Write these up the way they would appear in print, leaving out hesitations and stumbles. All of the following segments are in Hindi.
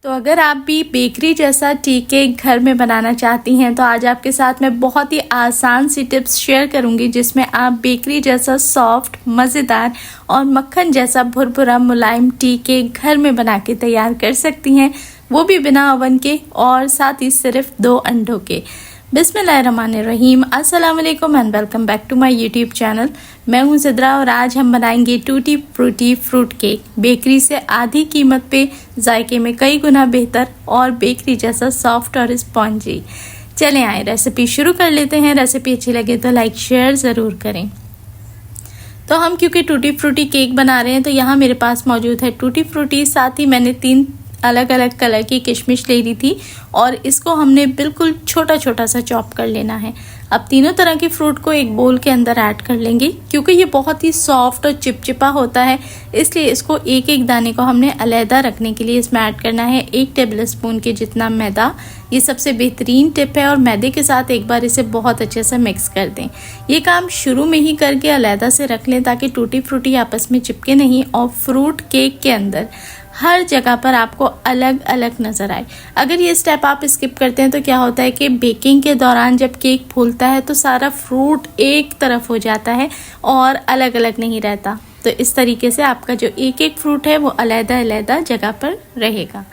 तो अगर आप भी बेकरी जैसा टी केक घर में बनाना चाहती हैं तो आज आपके साथ मैं बहुत ही आसान सी टिप्स शेयर करूंगी जिसमें आप बेकरी जैसा सॉफ्ट, मज़ेदार और मक्खन जैसा भुरभुरा मुलायम टी केक घर में बना के तैयार कर सकती हैं, वो भी बिना ओवन के और साथ ही सिर्फ 2 अंडों के। बिस्मिल्लाहिर्रहमानिर्रहीम, अस्सलाम वालेकुम and welcome back to my YouTube channel. मैं हूं सिद्रा और आज हम बनाएंगे tutti frutti fruit cake. Bakery से आधी कीमत पे, जायके में कई गुना बेहतर और बेकरी जैसा सॉफ्ट और स्पॉन्जी। चलें आए रेसिपी शुरू कर लेते हैं। रेसिपी अच्छी लगे तो लाइक शेयर ज़रूर करें। तो हम क्योंकि टूटी फ्रूटी केक बना रहे हैं तो यहाँ मेरे पास मौजूद है टूटी फ्रूटी, साथ ही मैंने 3 अलग अलग कलर की किशमिश ले ली थी और इसको हमने बिल्कुल छोटा छोटा सा चॉप कर लेना है। अब तीनों तरह के फ्रूट को एक बोल के अंदर ऐड कर लेंगे। क्योंकि ये बहुत ही सॉफ्ट और चिपचिपा होता है इसलिए इसको एक एक दाने को हमने अलहदा रखने के लिए इसमें ऐड करना है 1 टेबलस्पून के जितना मैदा। ये सबसे बेहतरीन टिप है और मैदे के साथ एक बार इसे बहुत अच्छे से मिक्स कर दें। ये काम शुरू में ही करके अलहदा से रख लें ताकि टूटी फ्रूटी आपस में चिपके नहीं और फ्रूट केक के अंदर हर जगह पर आपको अलग अलग नज़र आए। अगर ये स्टेप आप स्किप करते हैं तो क्या होता है कि बेकिंग के दौरान जब केक फूलता है तो सारा फ्रूट एक तरफ हो जाता है और अलग अलग नहीं रहता। तो इस तरीके से आपका जो एक एक फ्रूट है वो अलग अलग जगह पर रहेगा।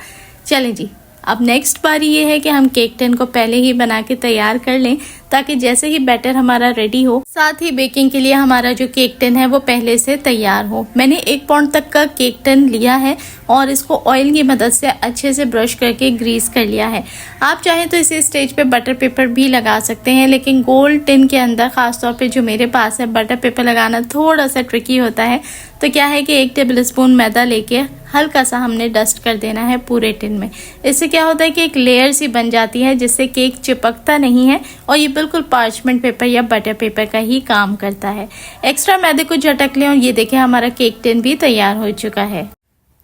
चलें जी, अब नेक्स्ट बारी ये है कि हम केक टिन को पहले ही बना के तैयार कर लें ताकि जैसे ही बैटर हमारा रेडी हो, साथ ही बेकिंग के लिए हमारा जो केक टिन है वो पहले से तैयार हो। मैंने 1 पाउंड तक का केक टिन लिया है और इसको ऑयल की मदद से अच्छे से ब्रश करके ग्रीस कर लिया है। आप चाहें तो इसी स्टेज पे बटर पेपर भी लगा सकते हैं, लेकिन गोल्ड टिन के अंदर खासतौर पे जो मेरे पास है बटर पेपर लगाना थोड़ा सा ट्रिकी होता है। तो क्या है कि 1 टेबलस्पून मैदा लेके हल्का सा हमने डस्ट कर देना है पूरे टिन में। इससे क्या होता है कि एक लेयर सी बन जाती है जिससे केक चिपकता नहीं है और ये बिल्कुल पार्चमेंट पेपर या बटर पेपर का ही काम करता है। एक्स्ट्रा मैदे को झटक लें और ये देखें हमारा केक टिन भी तैयार हो चुका है।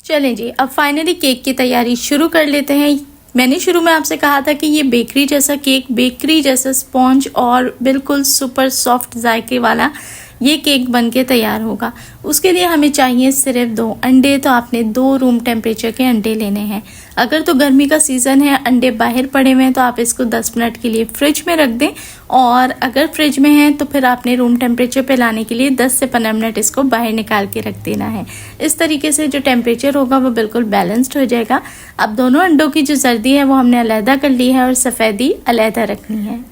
चलें जी, अब फाइनली केक की तैयारी शुरू कर लेते हैं। मैंने शुरू में आपसे कहा था कि ये बेकरी जैसा केक, बेकरी जैसा स्पॉन्ज और बिल्कुल सुपर सॉफ्ट जायके वाला ये केक बनके तैयार होगा। उसके लिए हमें चाहिए सिर्फ 2 अंडे। तो आपने 2 रूम टेम्परेचर के अंडे लेने हैं। अगर तो गर्मी का सीज़न है, अंडे बाहर पड़े हुए हैं तो आप इसको 10 मिनट के लिए फ्रिज में रख दें और अगर फ्रिज में है तो फिर आपने रूम टेम्परेचर पे लाने के लिए 10 से 15 मिनट इसको बाहर निकाल के रख देना है। इस तरीके से जो टेम्परेचर होगा वो बिल्कुल बैलेंस्ड हो जाएगा। अब दोनों अंडों की जो जर्दी है वो हमने अलहदा कर ली है और सफ़ेदी अलहदा रखनी है।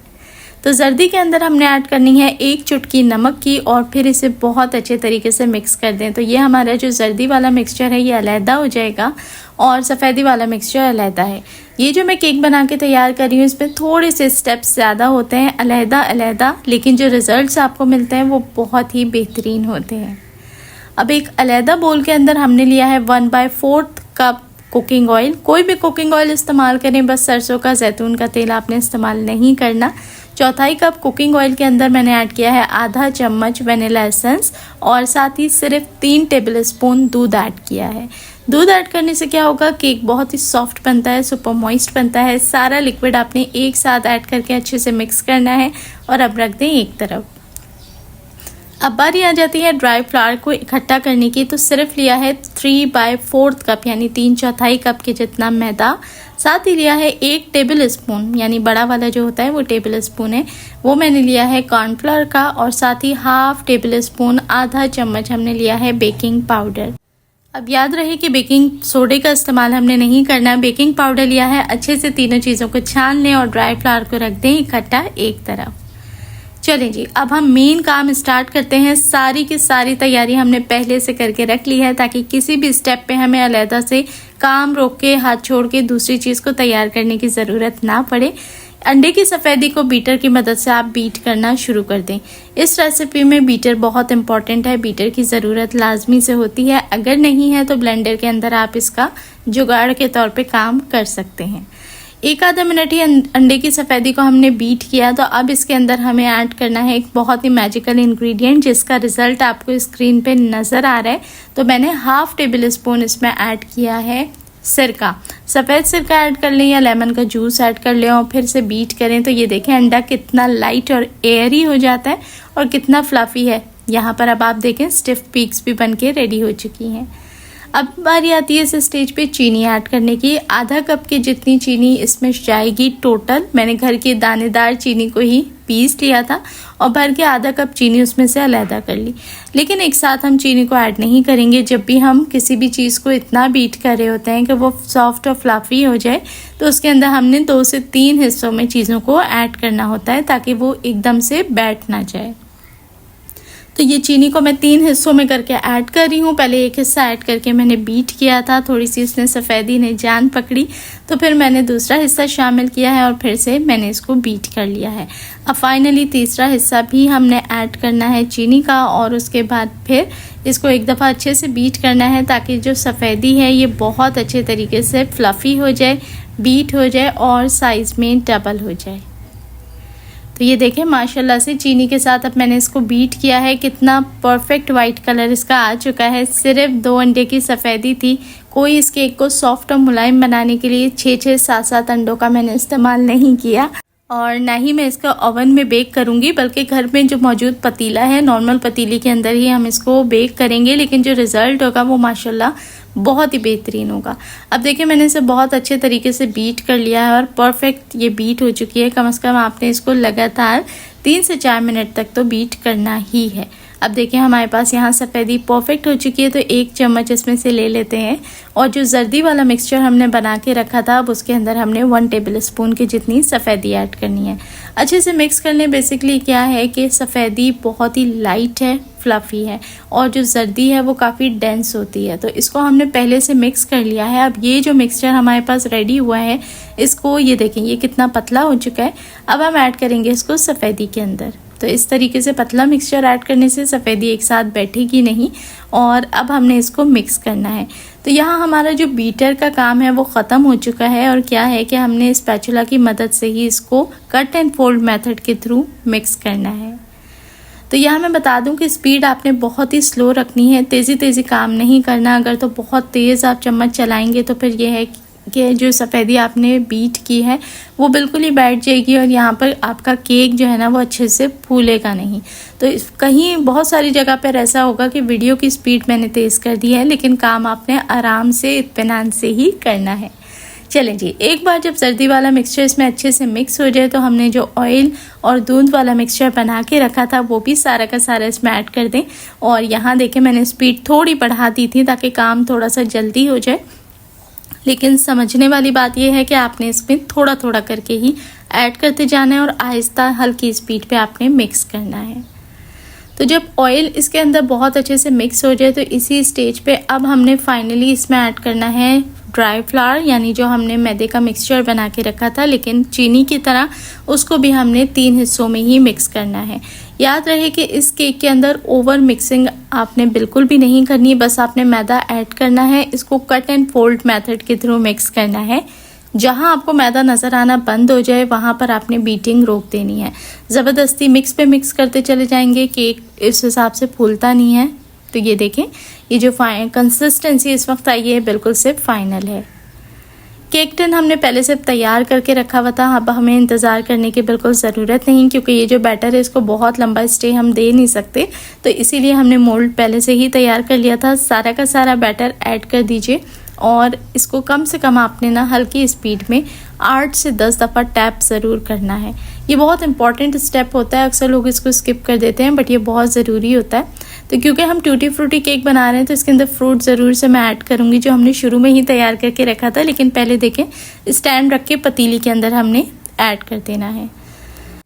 तो जर्दी के अंदर हमने ऐड करनी है 1 चुटकी नमक की और फिर इसे बहुत अच्छे तरीके से मिक्स कर दें। तो ये हमारा जो जर्दी वाला मिक्सचर है ये अलहदा हो जाएगा और सफ़ेदी वाला मिक्सचर अलहदा है। ये जो मैं केक बना के तैयार कर रही हूँ इसमें थोड़े से स्टेप्स ज़्यादा होते हैं अलहदा अलहदा, लेकिन जो रिज़ल्ट्स आपको मिलते हैं वो बहुत ही बेहतरीन होते हैं। अब एक अलहदा बोल के अंदर हमने लिया है 1/4 कप कुकिंग ऑयल। कोई भी कुकिंग ऑयल इस्तेमाल करें, बस सरसों का, जैतून का तेल आपने इस्तेमाल नहीं करना। 1/4 कप कुकिंग ऑयल के अंदर मैंने ऐड किया है आधा चम्मच वनीला एसेंस और साथ ही सिर्फ 3 टेबलस्पून दूध ऐड किया है। दूध ऐड करने से क्या होगा, केक बहुत ही सॉफ्ट बनता है, सुपर मॉइस्ट बनता है। सारा लिक्विड आपने एक साथ ऐड करके अच्छे से मिक्स करना है और अब रख दें एक तरफ। अब बारी आ जाती है ड्राई फ्लावर को इकट्ठा करने की। तो सिर्फ लिया है 3/4 कप यानी 3/4 कप के जितना मैदा। साथ ही लिया है 1 टेबल स्पून यानी बड़ा वाला जो होता है वो टेबल स्पून है, वो मैंने लिया है कॉर्नफ्लावर का और साथ ही हाफ टेबल स्पून, आधा चम्मच हमने लिया है बेकिंग पाउडर। अब याद रहे कि बेकिंग सोडे का इस्तेमाल हमने नहीं करना। बेकिंग पाउडर लिया है, अच्छे से तीनों चीज़ों को छान लें और ड्राई फ्लावर को रख दें इकट्ठा एक तरफ। चलें जी, अब हम मेन काम स्टार्ट करते हैं। सारी की सारी तैयारी हमने पहले से करके रख ली है ताकि किसी भी स्टेप पे हमें अलहदा से काम रोक के, हाथ छोड़ के दूसरी चीज़ को तैयार करने की ज़रूरत ना पड़े। अंडे की सफ़ेदी को बीटर की मदद से आप बीट करना शुरू कर दें। इस रेसिपी में बीटर बहुत इंपॉर्टेंट है, बीटर की ज़रूरत लाजमी से होती है। अगर नहीं है तो ब्लेंडर के अंदर आप इसका जुगाड़ के तौर पे काम कर सकते हैं। 1 आधा मिनट ही अंडे की सफ़ेदी को हमने बीट किया। तो अब इसके अंदर हमें ऐड करना है एक बहुत ही मैजिकल इंग्रेडिएंट जिसका रिज़ल्ट आपको स्क्रीन पे नज़र आ रहा है। तो मैंने हाफ टेबल स्पून इसमें ऐड किया है सिरका। सफ़ेद सिरका ऐड कर लें या लेमन का जूस ऐड कर लें और फिर से बीट करें। तो ये देखें अंडा कितना लाइट और एयरी हो जाता है और कितना फ्लफ़ी है। यहाँ पर अब आप देखें स्टिफ पीक्स भी बन के रेडी हो चुकी हैं। अब बारी आती है इस स्टेज पे चीनी ऐड करने की। आधा कप की जितनी चीनी इसमें जाएगी टोटल। मैंने घर की दानेदार चीनी को ही पीस लिया था और भर के आधा कप चीनी उसमें से अलहदा कर ली। लेकिन एक साथ हम चीनी को ऐड नहीं करेंगे। जब भी हम किसी भी चीज़ को इतना बीट कर रहे होते हैं कि वो सॉफ्ट और फ्लफी हो जाए, तो उसके अंदर हमने 2 से 3 हिस्सों में चीज़ों को ऐड करना होता है ताकि वो एकदम से बैठ ना जाए। तो ये चीनी को मैं 3 हिस्सों में करके ऐड कर रही हूँ। पहले एक हिस्सा ऐड करके मैंने बीट किया था, थोड़ी सी उसने सफ़ेदी ने जान पकड़ी, तो फिर मैंने दूसरा हिस्सा शामिल किया है और फिर से मैंने इसको बीट कर लिया है। अब फाइनली तीसरा हिस्सा भी हमने ऐड करना है चीनी का और उसके बाद फिर इसको एक दफ़ा अच्छे से बीट करना है ताकि जो सफ़ेदी है ये बहुत अच्छे तरीके से फ्लफ़ी हो जाए, बीट हो जाए और साइज़ में डबल हो जाए। तो ये देखें माशाल्लाह से चीनी के साथ अब मैंने इसको बीट किया है। कितना परफेक्ट वाइट कलर इसका आ चुका है। सिर्फ 2 अंडे की सफ़ेदी थी। कोई इस केक को सॉफ्ट और मुलायम बनाने के लिए 6-6, 7-7 अंडों का मैंने इस्तेमाल नहीं किया और ना ही मैं इसका ओवन में बेक करूंगी, बल्कि घर में जो मौजूद पतीला है, नॉर्मल पतीले के अंदर ही हम इसको बेक करेंगे। लेकिन जो रिज़ल्ट होगा वो माशाल्लाह बहुत ही बेहतरीन होगा। अब देखिए मैंने इसे बहुत अच्छे तरीके से बीट कर लिया है और परफेक्ट ये बीट हो चुकी है। कम से कम आपने इसको लगातार 3 से 4 मिनट तक तो बीट करना ही है। अब देखिए हमारे पास यहाँ सफ़ेदी परफेक्ट हो चुकी है, तो 1 चम्मच इसमें से ले लेते हैं और जो जर्दी वाला मिक्सचर हमने बना के रखा था अब उसके अंदर हमने 1 टेबल स्पून की जितनी सफ़ेदी ऐड करनी है। अच्छे से मिक्स कर लें। बेसिकली क्या है कि सफ़ेदी बहुत ही लाइट है, फ्लफ़ी है और जो जर्दी है वो काफ़ी डेंस होती है, तो इसको हमने पहले से मिक्स कर लिया है। अब ये जो मिक्सचर हमारे पास रेडी हुआ है इसको ये देखें ये कितना पतला हो चुका है। अब हम ऐड करेंगे इसको सफ़ेदी के अंदर। तो इस तरीके से पतला मिक्सचर ऐड करने से सफ़ेदी एक साथ बैठेगी नहीं और अब हमने इसको मिक्स करना है। तो यहाँ हमारा जो बीटर का काम है वो ख़त्म हो चुका है और क्या है कि हमने स्पैचुला की मदद से ही इसको कट एंड फोल्ड मेथड के थ्रू मिक्स करना है। तो यहाँ मैं बता दूं कि स्पीड आपने बहुत ही स्लो रखनी है, तेज़ी काम नहीं करना। अगर तो बहुत तेज़ आप चम्मच चलाएंगे तो फिर ये है कि जो सफ़ेदी आपने बीट की है वो बिल्कुल ही बैठ जाएगी और यहाँ पर आपका केक जो है ना वो अच्छे से फूलेगा नहीं। तो कहीं बहुत सारी जगह पर ऐसा होगा कि वीडियो की स्पीड मैंने तेज़ कर दी है, लेकिन काम आपने आराम से इत्मीनान से ही करना है। चलें जी, एक बार जब सर्दी वाला मिक्सचर इसमें अच्छे से मिक्स हो जाए तो हमने जो ऑयल और दूध वाला मिक्सचर बना के रखा था वो भी सारा का सारा इसमें ऐड कर दें। और यहाँ देखें मैंने स्पीड थोड़ी बढ़ा दी थी ताकि काम थोड़ा सा जल्दी हो जाए, लेकिन समझने वाली बात यह है कि आपने इसमें थोड़ा थोड़ा करके ही ऐड करते जाना है और आहिस्ता हल्की स्पीड पे आपने मिक्स करना है। तो जब ऑयल इसके अंदर बहुत अच्छे से मिक्स हो जाए तो इसी स्टेज पे अब हमने फाइनली इसमें ऐड करना है ड्राई फ्लावर, यानी जो हमने मैदे का मिक्सचर बना के रखा था लेकिन चीनी की तरह, उसको भी हमने 3 हिस्सों में ही मिक्स करना है। याद रहे कि इस केक के अंदर ओवर मिक्सिंग आपने बिल्कुल भी नहीं करनी, बस आपने मैदा ऐड करना है। इसको कट एंड फोल्ड मेथड के थ्रू मिक्स करना है। जहां आपको मैदा नज़र आना बंद हो जाए वहां पर आपने बीटिंग रोक देनी है। ज़बरदस्ती मिक्स पे मिक्स करते चले जाएंगे, केक इस हिसाब से फूलता नहीं है। तो ये देखें ये जो कंसिस्टेंसी इस वक्त आई है बिल्कुल से फाइनल है। केक टिन हमने पहले से तैयार करके रखा हुआ था, अब हमें इंतज़ार करने की बिल्कुल ज़रूरत नहीं क्योंकि ये जो बैटर है इसको बहुत लंबा स्टे हम दे नहीं सकते, तो इसीलिए हमने मोल्ड पहले से ही तैयार कर लिया था। सारा का सारा बैटर ऐड कर दीजिए और इसको कम से कम आपने ना हल्की स्पीड में 8 से 10 दफ़ा टैप ज़रूर करना है। ये बहुत इंपॉर्टेंट स्टेप होता है, अक्सर लोग इसको स्किप कर देते हैं बट ये बहुत ज़रूरी होता है। तो क्योंकि हम टूटी फ्रूटी केक बना रहे हैं तो इसके अंदर फ्रूट ज़रूर से मैं ऐड करूँगी जो हमने शुरू में ही तैयार करके रखा था, लेकिन पहले देखें स्टैंड रख के पतीली के अंदर हमने ऐड कर देना है।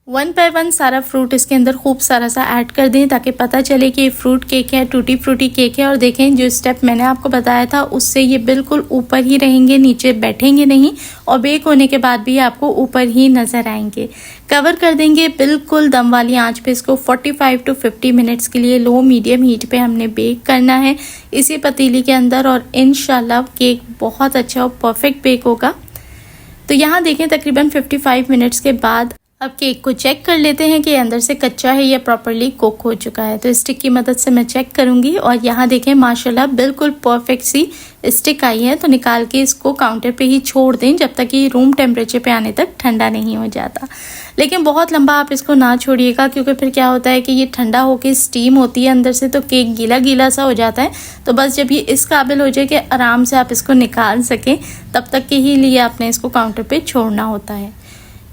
1 बाय 1 सारा फ्रूट इसके अंदर खूब सारा सा ऐड कर दें ताकि पता चले कि ये फ्रूट केक है, टूटी फ्रूटी केक है। और देखें जो स्टेप मैंने आपको बताया था उससे ये बिल्कुल ऊपर ही रहेंगे, नीचे बैठेंगे नहीं और बेक होने के बाद भी आपको ऊपर ही नज़र आएंगे। कवर कर देंगे बिल्कुल दम वाली आंच पे इसको 45 to 50 मिनट्स के लिए लो मीडियम हीट पे हमने बेक करना है इसी पतीली के अंदर और इंशाल्लाह केक बहुत अच्छा और परफेक्ट बेक होगा। तो यहाँ देखें तकरीबन 55 मिनट्स के बाद अब केक को चेक कर लेते हैं कि अंदर से कच्चा है या प्रॉपरली कुक हो चुका है। तो स्टिक की मदद से मैं चेक करूंगी और यहाँ देखें माशाल्लाह बिल्कुल परफेक्ट सी स्टिक आई है। तो निकाल के इसको काउंटर पे ही छोड़ दें जब तक कि रूम टेम्परेचर पे आने तक ठंडा नहीं हो जाता। लेकिन बहुत लंबा आप इसको ना छोड़िएगा, क्योंकि फिर क्या होता है कि ये ठंडा होकर स्टीम होती है अंदर से, तो केक गीला गीला सा हो जाता है। तो बस जब ये इस काबिल हो जाए कि आराम से आप इसको निकाल सकें, तब तक के ही लिए आपने इसको काउंटर पे छोड़ना होता है।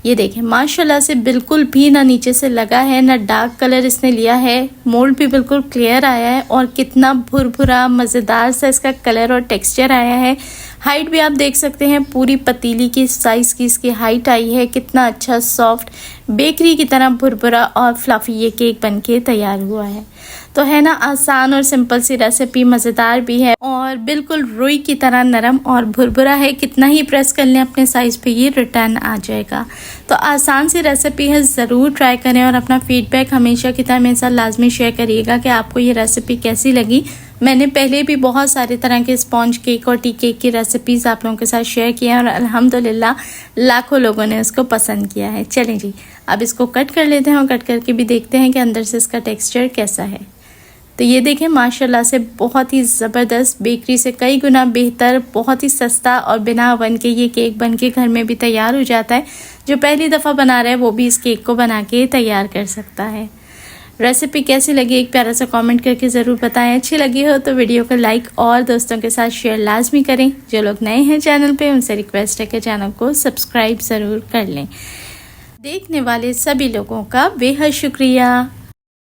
ये देखें माशाल्लाह से बिल्कुल भी ना नीचे से लगा है, ना डार्क कलर इसने लिया है, मोल्ड भी बिल्कुल क्लियर आया है और कितना भुरभुरा मज़ेदार सा इसका कलर और टेक्सचर आया है। हाइट भी आप देख सकते हैं, पूरी पतीली की साइज़ की इसकी हाइट आई है। कितना अच्छा सॉफ्ट बेकरी की तरह भुरभुरा और फ्लफ़ी ये केक बनके तैयार हुआ है। तो है ना आसान और सिंपल सी रेसिपी, मज़ेदार भी है और बिल्कुल रुई की तरह नरम और भुरभुरा है। कितना ही प्रेस कर लें अपने साइज़ पे ये रिटर्न आ जाएगा। तो आसान सी रेसिपी है, ज़रूर ट्राई करें और अपना फीडबैक हमेशा की तरह मेरे साथ लाजमी शेयर करिएगा कि आपको ये रेसिपी कैसी लगी। मैंने पहले भी बहुत सारे तरह के स्पॉन्ज केक और टी केक की रेसिपीज़ आप लोगों के साथ शेयर किया है और अल्हम्दुलिल्लाह लाखों लोगों ने उसको पसंद किया है। चलें जी, अब इसको कट कर लेते हैं और कट करके भी देखते हैं कि अंदर से इसका टेक्सचर कैसा है। तो ये देखें माशाल्लाह से बहुत ही ज़बरदस्त, बेकरी से कई गुना बेहतर, बहुत ही सस्ता और बिना ओवन के ये केक बन के घर में भी तैयार हो जाता है। जो पहली दफ़ा बना रहा है वो भी इस केक को बना के तैयार कर सकता है। रेसिपी कैसी लगी एक प्यारा सा कमेंट करके ज़रूर बताएं। अच्छी लगी हो तो वीडियो को लाइक और दोस्तों के साथ शेयर लाजमी करें। जो लोग नए हैं चैनल पे उनसे रिक्वेस्ट है कि चैनल को सब्सक्राइब ज़रूर कर लें। देखने वाले सभी लोगों का बेहद शुक्रिया।